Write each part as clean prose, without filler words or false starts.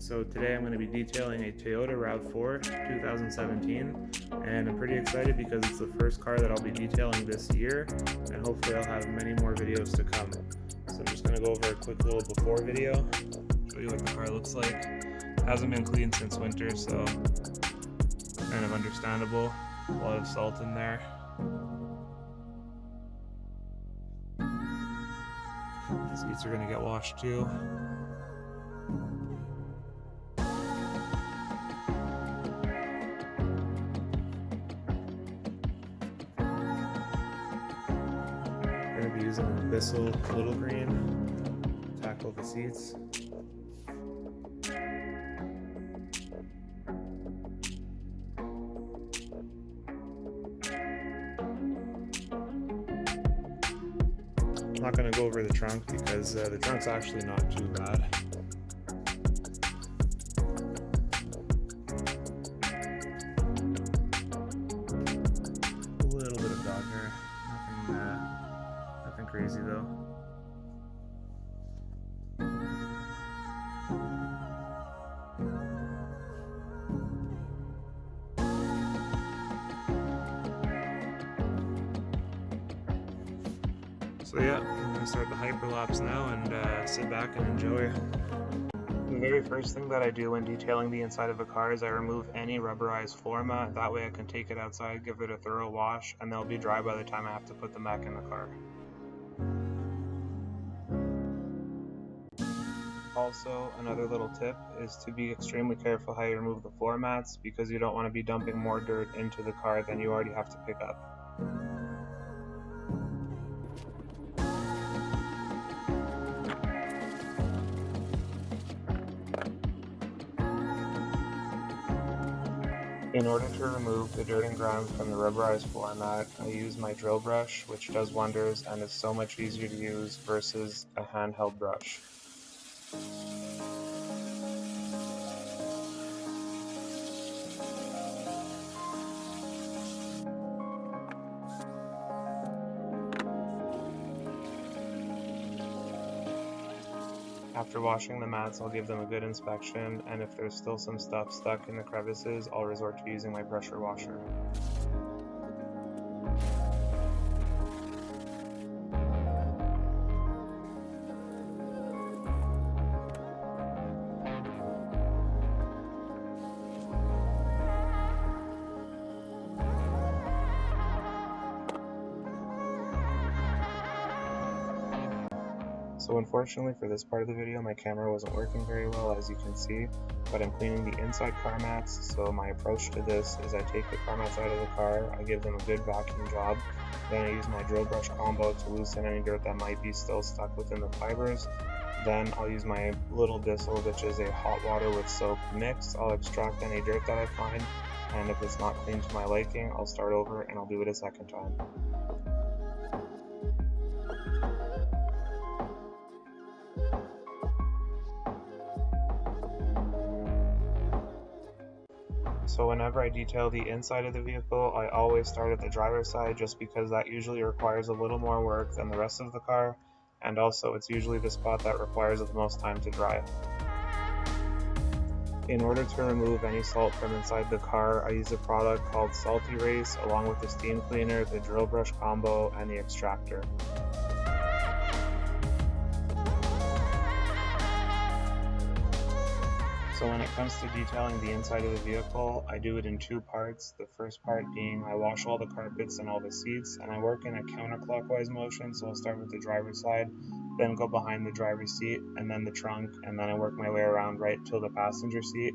So today I'm going to be detailing a Toyota RAV4 2017, and I'm pretty excited because it's the first car that I'll be detailing this year, and hopefully I'll have many more videos to come. So I'm just going to go over a quick little before video, show you what the car looks like. It hasn't been cleaned since winter, so kind of understandable. A lot of salt in there. The seats are going to get washed too. We're going to be using Bissell Little Green to tackle the seats. I'm not going to go over the trunk because the trunk's actually not too bad. A little bit of dog hair, nothing crazy though. So yeah, I'm going to start the hyperlapse now and sit back and enjoy. The very first thing that I do when detailing the inside of a car is I remove any rubberized floor mat. That way I can take it outside, give it a thorough wash, and they'll be dry by the time I have to put them back in the car. Also, another little tip is to be extremely careful how you remove the floor mats, because you don't want to be dumping more dirt into the car than you already have to pick up. In order to remove the dirt and grime from the rubberized floor mat, I use my drill brush, which does wonders and is so much easier to use versus a handheld brush. After washing the mats, I'll give them a good inspection, and if there's still some stuff stuck in the crevices, I'll resort to using my pressure washer. So unfortunately for this part of the video, my camera wasn't working very well, as you can see, but I'm cleaning the inside car mats. So my approach to this is I take the car mats out of the car, I give them a good vacuum job, then I use my drill brush combo to loosen any dirt that might be still stuck within the fibers. Then I'll use my little Bissell, which is a hot water with soap mix. I'll extract any dirt that I find, and if it's not clean to my liking, I'll start over and I'll do it a second time. So whenever I detail the inside of the vehicle, I always start at the driver's side, just because that usually requires a little more work than the rest of the car, and also it's usually the spot that requires the most time to dry. In order to remove any salt from inside the car, I use a product called Salt Erase, along with the steam cleaner, the drill brush combo, and the extractor. So when it comes to detailing the inside of the vehicle, I do it in two parts. The first part being I wash all the carpets and all the seats, and I work in a counterclockwise motion, so I'll start with the driver's side, then go behind the driver's seat, and then the trunk, and then I work my way around right till the passenger seat.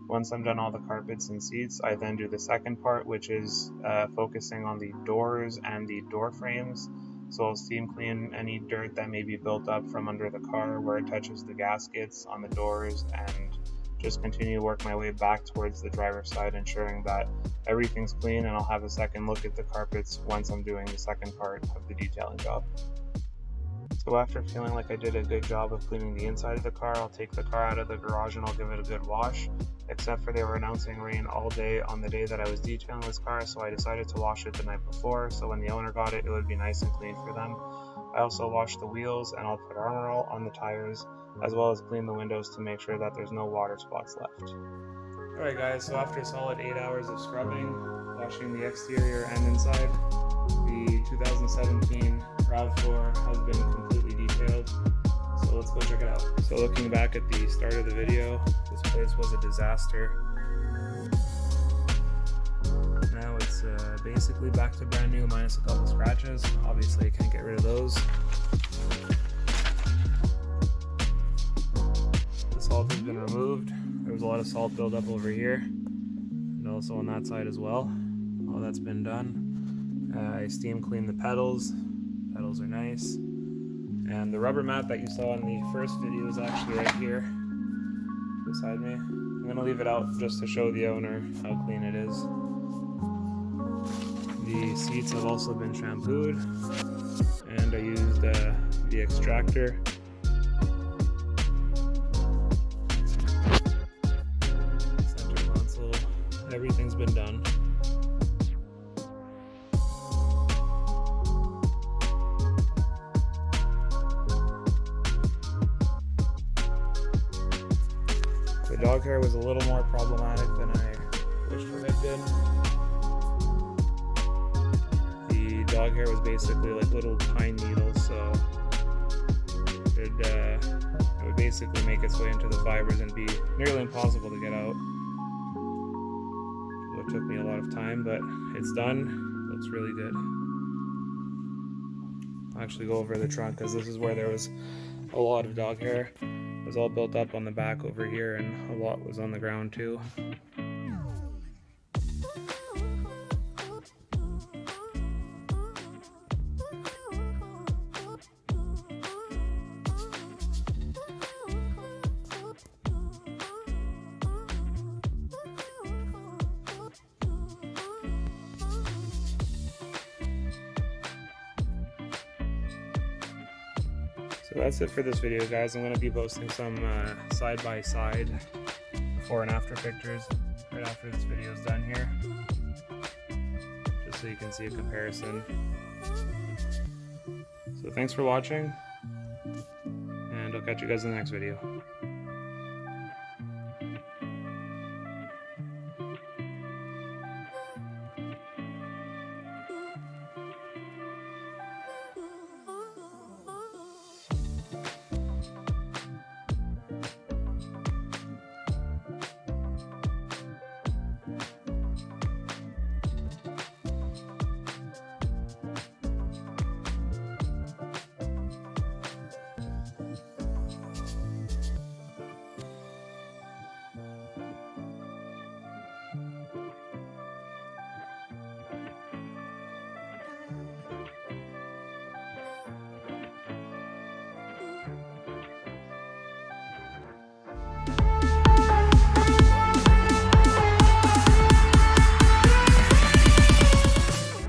Once I'm done all the carpets and seats, I then do the second part, which is focusing on the doors and the door frames. So I'll steam clean any dirt that may be built up from under the car where it touches the gaskets on the doors, and just continue to work my way back towards the driver's side, ensuring that everything's clean, and I'll have a second look at the carpets once I'm doing the second part of the detailing job. So after feeling like I did a good job of cleaning the inside of the car, I'll take the car out of the garage and I'll give it a good wash, except for they were announcing rain all day on the day that I was detailing this car, so I decided to wash it the night before, so when the owner got it, it would be nice and clean for them. I also wash the wheels and I'll put Armor All on the tires, as well as clean the windows to make sure that there's no water spots left. Alright guys, so after a solid 8 hours of scrubbing, washing the exterior and inside, the 2017 RAV4 has been completely detailed. So let's go check it out. So looking back at the start of the video, this place was a disaster. Now it's basically back to brand new minus a couple scratches. Obviously I can't get rid of those. The salt has been removed. There was a lot of salt buildup over here and also on that side as well. All that's been done. I steam cleaned the pedals. Pedals are nice. And the rubber mat that you saw in the first video is actually right here beside me. I'm going to leave it out just to show the owner how clean it is. The seats have also been shampooed, and I used the extractor. Center console, everything's been done. The dog hair was a little more problematic than I wished it had been. The dog hair was basically like little pine needles, so it would basically make its way into the fibers and be nearly impossible to get out. So it took me a lot of time, but it's done. It looks really good. I'll actually go over the trunk because this is where there was a lot of dog hair. It was all built up on the back over here, and a lot was on the ground too. So that's it for this video, guys. I'm going to be posting some side-by-side before and after pictures right after this video is done here, just so you can see a comparison. So thanks for watching, and I'll catch you guys in the next video.